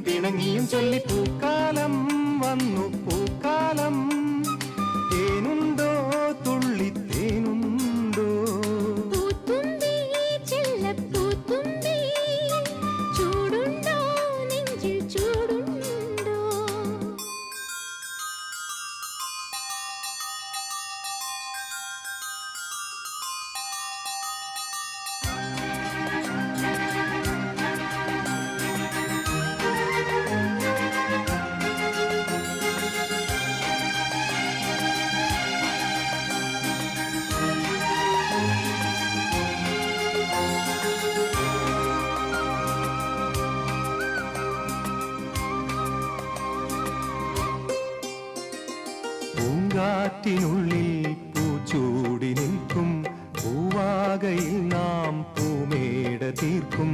പിണങ്ങിയും ചൊല്ലി പൂക്കാലം വന്നു പൂക്കാലം തേനുണ്ടോ തുള്ളി തേനുണ്ടോ ചൂടുണ്ടോ നെഞ്ചിൽ ചൂടുണ്ടോ പൂങ്കാറ്റിനുള്ളിൽ പൂച്ചൂടി നിൽക്കും പൂവാകയിൽ നാം പൂമേട തീർക്കും